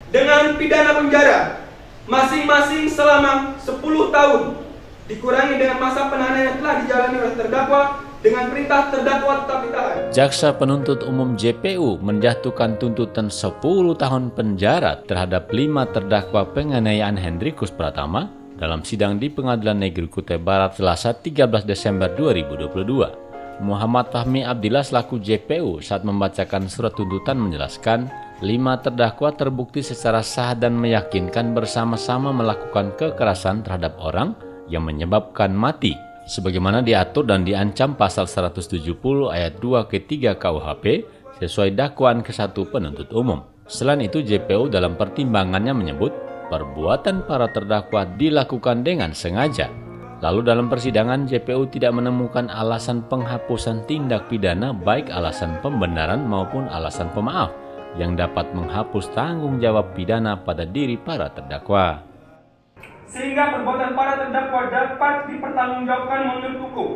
dengan pidana penjara masing-masing selama 10 tahun dikurangi dengan masa penahanan yang telah dijalani oleh terdakwa dengan perintah terdakwa tetap ditahan. Jaksa penuntut umum JPU menjatuhkan tuntutan 10 tahun penjara terhadap 5 terdakwa penganiayaan Hendrikus Pratama dalam sidang di Pengadilan Negeri Kutai Barat Selasa 13 Desember 2022. Muhammad Fahmi Abdillah selaku JPU saat membacakan surat tuntutan menjelaskan 5 terdakwa terbukti secara sah dan meyakinkan bersama-sama melakukan kekerasan terhadap orang yang menyebabkan mati sebagaimana diatur dan diancam pasal 170 ayat 2 ke 3 KUHP sesuai dakwaan ke-1 penuntut umum. Selain itu, JPU dalam pertimbangannya menyebut perbuatan para terdakwa dilakukan dengan sengaja. Lalu dalam persidangan, JPU tidak menemukan alasan penghapusan tindak pidana baik alasan pembenaran maupun alasan pemaaf yang dapat menghapus tanggung jawab pidana pada diri para terdakwa. Sehingga perbuatan para terdakwa dapat dipertanggungjawabkan menurut hukum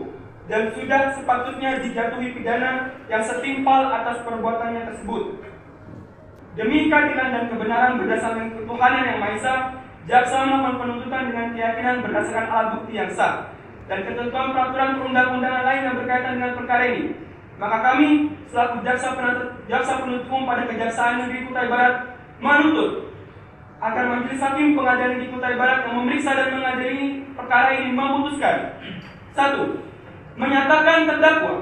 dan sudah sepatutnya dijatuhi pidana yang setimpal atas perbuatannya tersebut. Demi keadilan dan kebenaran berdasarkan ketuhanan yang Maha Esa, jaksa melakukan penuntutan dengan keyakinan berdasarkan alat bukti yang sah dan ketentuan peraturan perundang-undangan lain yang berkaitan dengan perkara ini. Maka kami selaku jaksa penuntut umum pada Kejaksaan Negeri Kutai Barat menuntut agar Majelis Hakim Pengadilan Negeri Kutai Barat yang memeriksa dan mengadili perkara ini memutuskan 1. Menyatakan terdakwa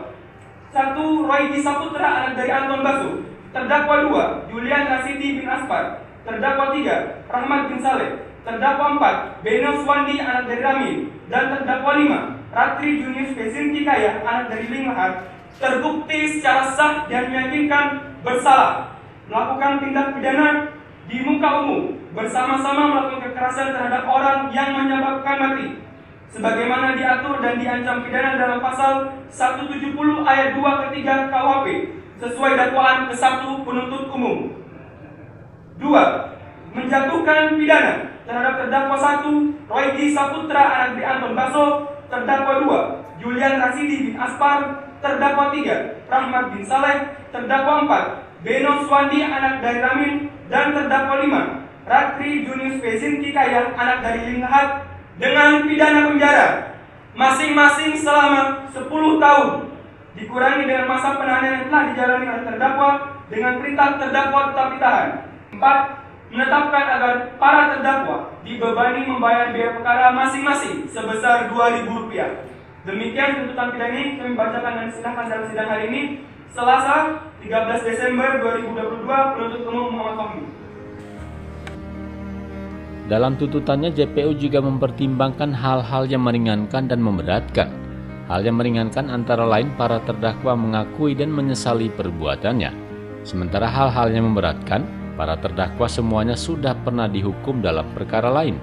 1. Royji Saputra anak dari Anton Basu, terdakwa 2. Julian Rasidi bin Aspar, terdakwa 3. Rahmat bin Saleh, terdakwa 4. Beno Swandi anak dari Ramin, dan terdakwa 5. Ratri Junius Pesinti Kaya anak dari Linghar terbukti secara sah dan meyakinkan bersalah melakukan tindak pidana di muka umum bersama-sama melakukan kekerasan terhadap orang yang menyebabkan mati sebagaimana diatur dan diancam pidana dalam pasal 170 ayat 2 ke 3 KUHP sesuai dakwaan ke-1 penuntut umum. 2. Menjatuhkan pidana terhadap terdakwa 1. Royji Saputra anak dari Anton Baso, terdakwa 2. Julian Rasidi bin Aspar, terdakwa 3. Rahmat bin Saleh, terdakwa 4. Beno Swandi anak dari Ramin, dan terdakwa 5. Ratri Junius Pesinti Kaya anak dari Linghar dengan pidana penjara masing-masing selama 10 tahun dikurangi dengan masa penahanan yang telah dijalani oleh terdakwa dengan perintah terdakwa tetap ditahan. 4. Menetapkan agar para terdakwa dibebani membayar biaya perkara masing-masing sebesar Rp2.000. Demikian tuntutan pidana ini kami bacakan dan sidangkan dalam sidang hari ini Selasa 13 Desember 2022 penuntut umum Muhammad Fahmi. Dalam tuntutannya, JPU juga mempertimbangkan hal-hal yang meringankan dan memberatkan. Hal yang meringankan antara lain para terdakwa mengakui dan menyesali perbuatannya. Sementara hal-hal yang memberatkan, para terdakwa semuanya sudah pernah dihukum dalam perkara lain.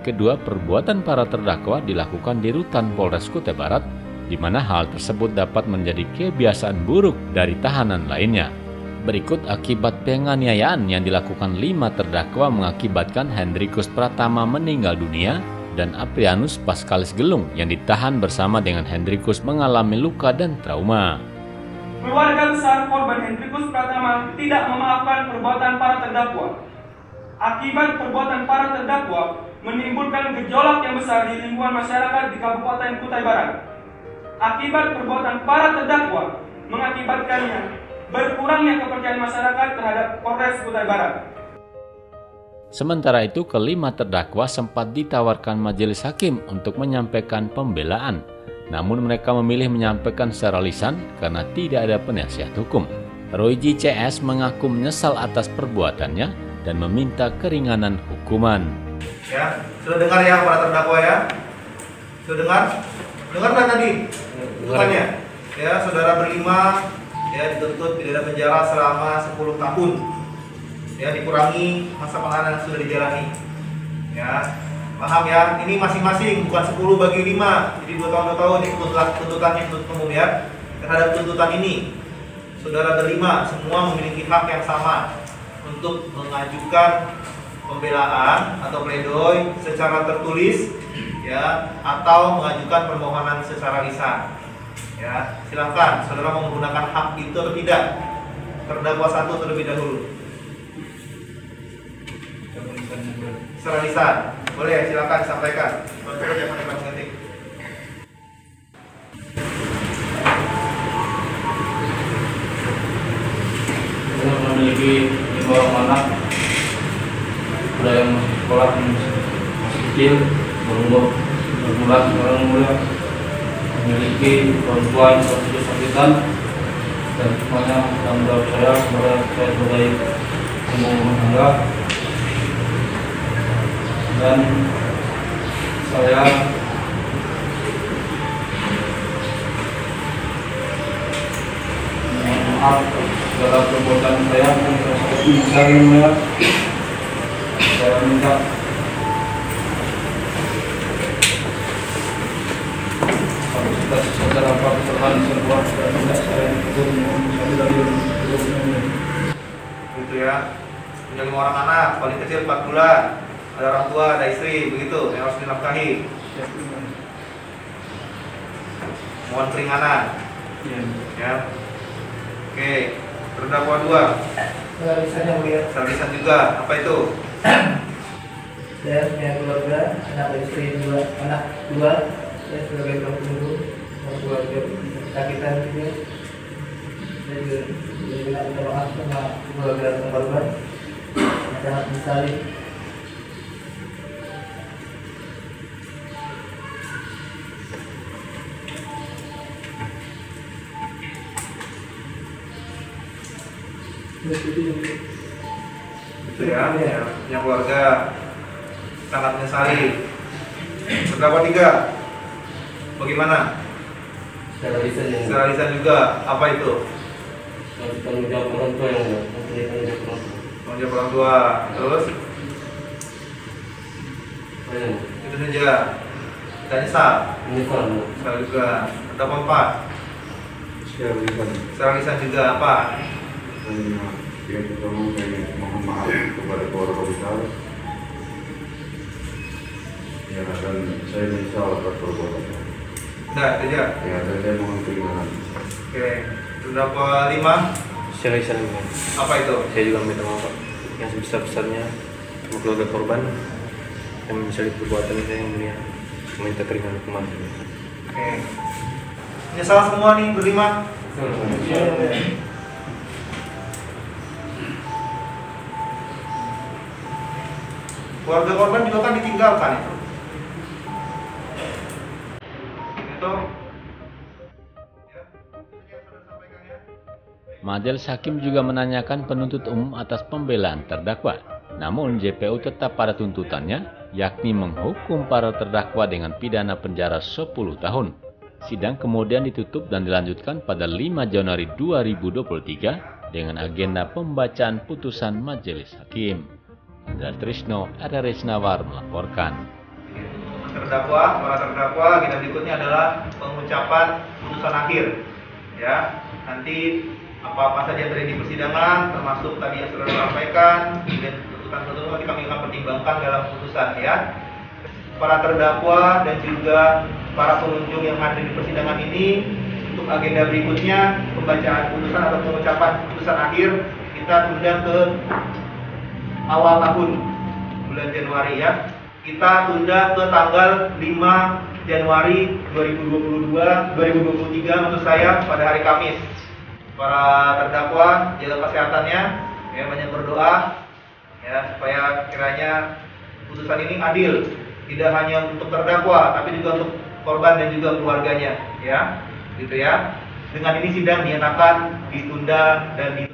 Kedua, perbuatan para terdakwa dilakukan di rutan Polres Kutai Barat, di mana hal tersebut dapat menjadi kebiasaan buruk dari tahanan lainnya. Berikut akibat penganiayaan yang dilakukan 5 terdakwa mengakibatkan Hendrikus Pratama meninggal dunia dan Aprianus Paskalis Gelung yang ditahan bersama dengan Hendrikus mengalami luka dan trauma. Keluarga besar korban Hendrikus Pratama tidak memaafkan perbuatan para terdakwa. Akibat perbuatan para terdakwa menimbulkan gejolak yang besar di lingkungan masyarakat di Kabupaten Kutai Barat. Akibat perbuatan para terdakwa mengakibatkannya berkurangnya kepercayaan masyarakat terhadap Polres Kutai Barat. Sementara itu, kelima terdakwa sempat ditawarkan majelis hakim untuk menyampaikan pembelaan. Namun mereka memilih menyampaikan secara lisan karena tidak ada penasihat hukum. Royji CS mengaku menyesal atas perbuatannya dan meminta keringanan hukuman. Ya, sudah dengar ya para terdakwa ya? Sudah dengar? Dengar nggak tadi? Bukannya? Ya, saudara berlima ya dituntut pidana penjara selama 10 tahun. Ya, dikurangi masa penahanan yang sudah dijalani. Ya, paham ya? Ini masing-masing bukan 10 bagi 5. Jadi 2 tahun 2 tahun ini tuntutannya penuntut umum ya. Terhadap tuntutan ini, saudara berlima semua memiliki hak yang sama untuk mengajukan pembelaan atau pledoi secara tertulis ya atau mengajukan permohonan secara lisan. Ya, silakan saudara mau menggunakan hak itu atau tidak. Terdakwa 1 terlebih dahulu. Surat lisan. Boleh, silakan disampaikan. Bapak jangan mengetik. Saya memiliki 5 orang anak, ada yang sekolah masih kecil, berumur berbulan, orang muda, memiliki orang tua yang kesakitan, dan semuanya tanggung jawab saya sebagai ibu rumah tangga, dan saya maaf segala perbuatan saya yang saya minta kapasitas secara kesalahan semua dan tidak saya ikut Gitu ya. Punya 5 orang anak, paling kecil 4 bulan. Ada orang tua, ada istri, begitu yang harus dinafkahi. Mohon keringanan. Ya. Oke, terdakwa 2. Lisannya mulia. Surat lisan juga. Apa itu? Saya punya keluarga, anak istri 2, anak 2. Saya sebagai penghulu keluarga kesakitan juga. Saya juga minta maaf sama keluarga korban. Sangat menyesali. Itu ya, punya keluarga sangat menyesali. Terdakwa 3. Bagaimana? secara lisan yang Secara lisan juga. Apa itu? tanggung jawab orang tua yang mempunyai tanggung jawab orang tua. Tanggung jawab orang tua. Terus? Itu saja. Dan nyesal. Nyesal juga. Terdakwa 4. Secara lisan juga. Apa? Yang pertama saya mohon maaf kepada keluarga besar. Ya, dan saya menyesal atas perbuatannya. Udah, itu aja. Ya, dan saya mohon keringanan. Oke. Terdakwa 5. Secara lisan juga. Apa itu? Saya juga minta maaf Pak, yang sebesar-besarnya sama keluarga korban yang menyesali perbuatan saya yang mulia, meminta keringanan hukuman. Oke. Menyesal semua nih berlima. Keluarga korban juga kan ditinggalkan itu. Itu. Majelis Hakim juga menanyakan penuntut umum atas pembelaan terdakwa. Namun JPU tetap pada tuntutannya, yakni menghukum para terdakwa dengan pidana penjara 10 tahun. Sidang kemudian ditutup dan dilanjutkan pada 5 Januari 2023 dengan agenda pembacaan putusan Majelis Hakim. Andra Trisno, RRI Senawar melaporkan. Para terdakwa, agenda berikutnya adalah pengucapan putusan akhir. Ya, nanti apa-apa saja yang terjadi di persidangan, termasuk tadi yang sudah disampaikan, dan tuntutan-tuntutan nanti kami akan pertimbangkan dalam putusan. Ya, para terdakwa dan juga para pengunjung yang hadir di persidangan ini, untuk agenda berikutnya pembacaan putusan atau pengucapan putusan akhir kita tunda ke awal tahun, bulan Januari ya. Kita tunda ke tanggal 5 Januari 2023 maksud saya, pada hari Kamis. Para terdakwa jaga kesehatannya, ya, banyak berdoa ya supaya kiranya putusan ini adil, tidak hanya untuk terdakwa tapi juga untuk korban dan juga keluarganya, ya. Gitu ya. Dengan ini sidang dinyatakan ditunda dan